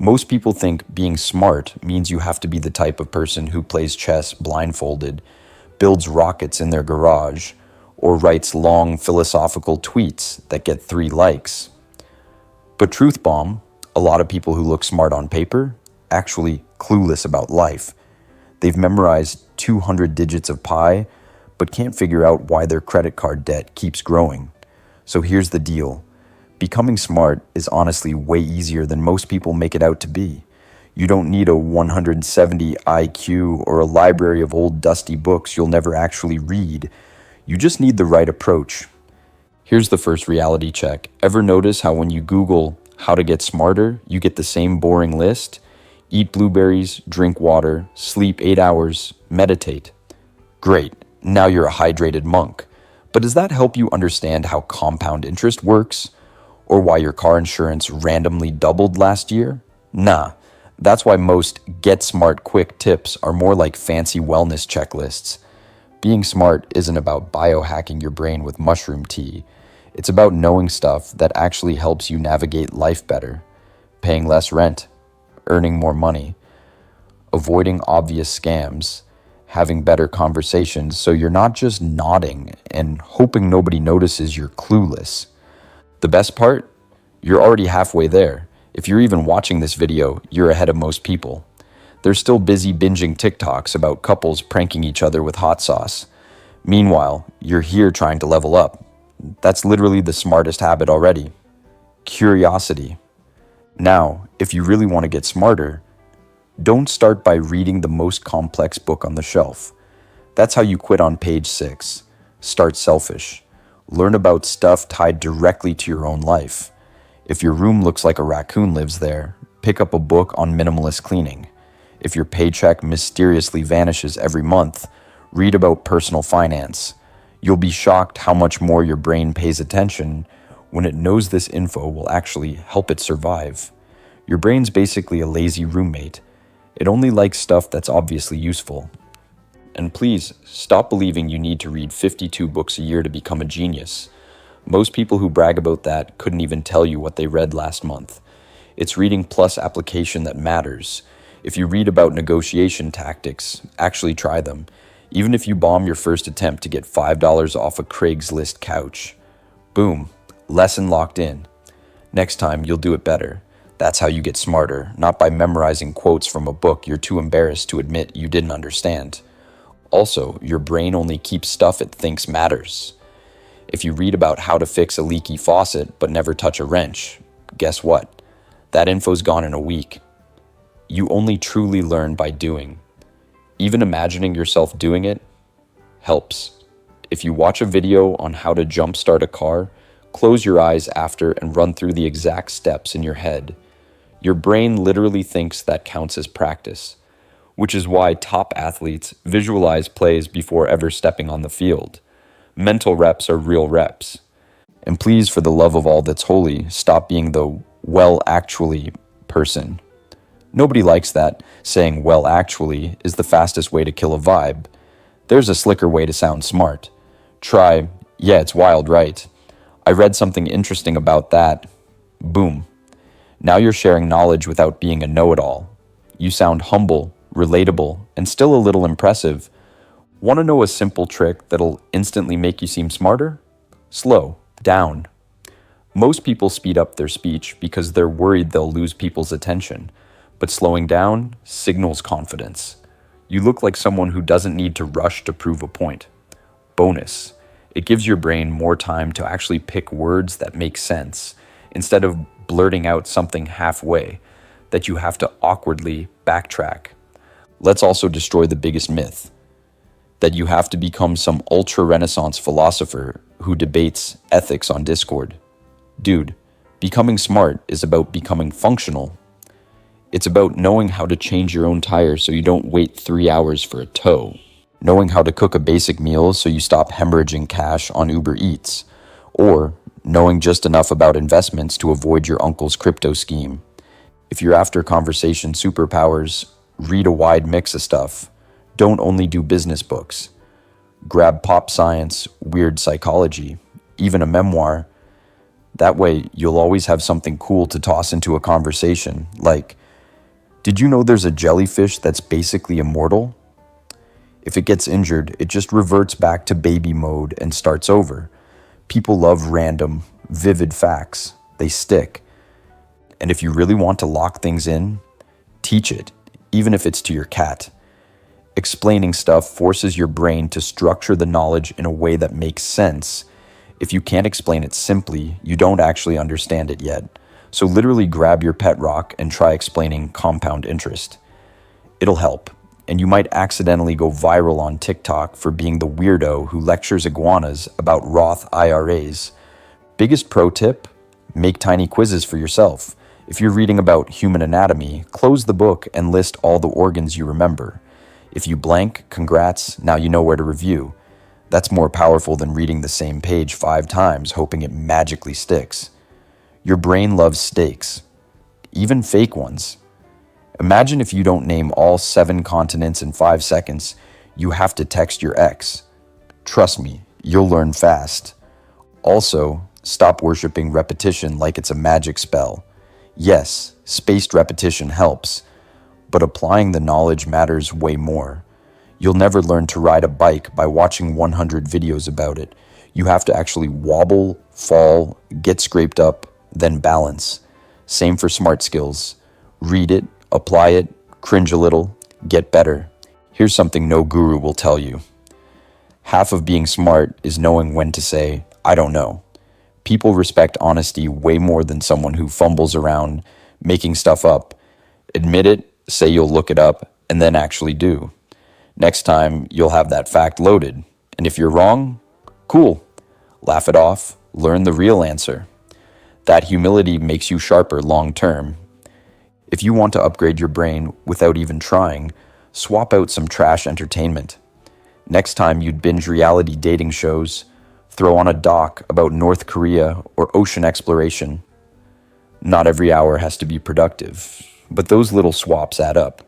Most people think being smart means you have to be the type of person who plays chess blindfolded, builds rockets in their garage, or writes long philosophical tweets that get 3 likes. But truth bomb, a lot of people who look smart on paper, actually clueless about life. They've memorized 200 digits of pi, but can't figure out why their credit card debt keeps growing. So here's the deal. Becoming smart is honestly way easier than most people make it out to be. You don't need a 170 IQ or a library of old dusty books you'll never actually read. You just need the right approach. Here's the first reality check. Ever notice how when you Google how to get smarter, you get the same boring list? Eat blueberries, drink water, sleep 8 hours, meditate. Great, now you're a hydrated monk. But does that help you understand how compound interest works? Or why your car insurance randomly doubled last year? Nah, that's why most get smart quick tips are more like fancy wellness checklists. Being smart isn't about biohacking your brain with mushroom tea. It's about knowing stuff that actually helps you navigate life better. Paying less rent, earning more money, avoiding obvious scams, having better conversations so you're not just nodding and hoping nobody notices you're clueless. The best part? You're already halfway there. If you're even watching this video, you're ahead of most people. They're still busy binging TikToks about couples pranking each other with hot sauce. Meanwhile, you're here trying to level up. That's literally the smartest habit already. Curiosity. Now, if you really want to get smarter, don't start by reading the most complex book on the shelf. That's how you quit on page 6. Start selfish. Learn about stuff tied directly to your own life. If your room looks like a raccoon lives there, pick up a book on minimalist cleaning. If your paycheck mysteriously vanishes every month, read about personal finance. You'll be shocked how much more your brain pays attention when it knows this info will actually help it survive. Your brain's basically a lazy roommate. It only likes stuff that's obviously useful. And please, stop believing you need to read 52 books a year to become a genius. Most people who brag about that couldn't even tell you what they read last month. It's reading plus application that matters. If you read about negotiation tactics, actually try them. Even if you bomb your first attempt to get $5 off a Craigslist couch. Boom, lesson locked in. Next time, you'll do it better. That's how you get smarter, not by memorizing quotes from a book you're too embarrassed to admit you didn't understand. Also, your brain only keeps stuff it thinks matters. If you read about how to fix a leaky faucet but never touch a wrench, guess what? That info's gone in a week. You only truly learn by doing. Even imagining yourself doing it helps. If you watch a video on how to jumpstart a car, close your eyes after and run through the exact steps in your head. Your brain literally thinks that counts as practice, which is why top athletes visualize plays before ever stepping on the field. Mental reps are real reps. And please, for the love of all that's holy, stop being the well actually person. Nobody likes that. Saying well actually is the fastest way to kill a vibe. There's a slicker way to sound smart. Try, yeah, it's wild, right? I read something interesting about that. Boom. Now you're sharing knowledge without being a know-it-all. You sound humble, relatable, and still a little impressive. Want to know a simple trick that'll instantly make you seem smarter? Slow down. Most people speed up their speech because they're worried they'll lose people's attention. But slowing down signals confidence. You look like someone who doesn't need to rush to prove a point. Bonus, it gives your brain more time to actually pick words that make sense, instead of blurting out something halfway that you have to awkwardly backtrack. Let's also destroy the biggest myth, that you have to become some ultra-Renaissance philosopher who debates ethics on Discord. Dude, becoming smart is about becoming functional. It's about knowing how to change your own tire so you don't wait 3 hours for a tow. Knowing how to cook a basic meal so you stop hemorrhaging cash on Uber Eats. Or knowing just enough about investments to avoid your uncle's crypto scheme. If you're after conversation superpowers, read a wide mix of stuff. Don't only do business books. Grab pop science, weird psychology, even a memoir. That way, you'll always have something cool to toss into a conversation, like Did you know there's a jellyfish that's basically immortal? If it gets injured, it just reverts back to baby mode and starts over. People love random, vivid facts. They stick. And if you really want to lock things in, teach it, even if it's to your cat. Explaining stuff forces your brain to structure the knowledge in a way that makes sense. If you can't explain it simply, you don't actually understand it yet. So literally grab your pet rock and try explaining compound interest. It'll help. And you might accidentally go viral on TikTok for being the weirdo who lectures iguanas about Roth IRAs. Biggest pro tip, make tiny quizzes for yourself. If you're reading about human anatomy, close the book and list all the organs you remember. If you blank, congrats, now you know where to review. That's more powerful than reading the same page 5 times hoping it magically sticks. Your brain loves stakes, even fake ones. Imagine if you don't name all 7 continents in 5 seconds, you have to text your ex. Trust me, you'll learn fast. Also, stop worshiping repetition like it's a magic spell. Yes, spaced repetition helps, but applying the knowledge matters way more. You'll never learn to ride a bike by watching 100 videos about it. You have to actually wobble, fall, get scraped up, then balance. Same for smart skills. Read it, apply it, cringe a little, get better. Here's something no guru will tell you. Half of being smart is knowing when to say, I don't know. People respect honesty way more than someone who fumbles around making stuff up. Admit it, say you'll look it up, and then actually do. Next time, you'll have that fact loaded. And if you're wrong, cool. Laugh it off, learn the real answer. That humility makes you sharper long term. If you want to upgrade your brain without even trying, swap out some trash entertainment. Next time you'd binge reality dating shows, throw on a doc about North Korea or ocean exploration. Not every hour has to be productive, but those little swaps add up.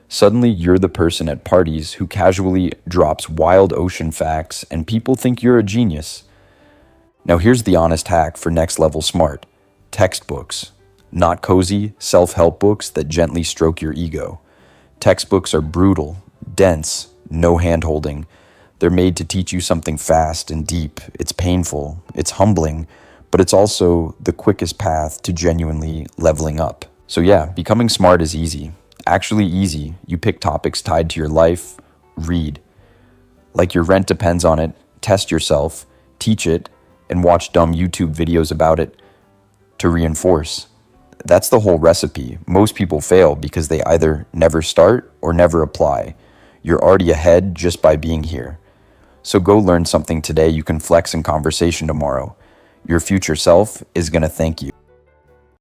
Suddenly you're the person at parties who casually drops wild ocean facts and people think you're a genius. Now here's the honest hack for next level smart. Textbooks. Not cozy, self-help books that gently stroke your ego. Textbooks are brutal, dense, no hand-holding. They're made to teach you something fast and deep. It's painful, it's humbling, but it's also the quickest path to genuinely leveling up. So yeah, becoming smart is easy. Actually easy. You pick topics tied to your life, read. Like your rent depends on it, test yourself, teach it, and watch dumb YouTube videos about it to reinforce. That's the whole recipe. Most people fail because they either never start or never apply. You're already ahead just by being here. So go learn something today you can flex in conversation tomorrow. Your future self is going to thank you.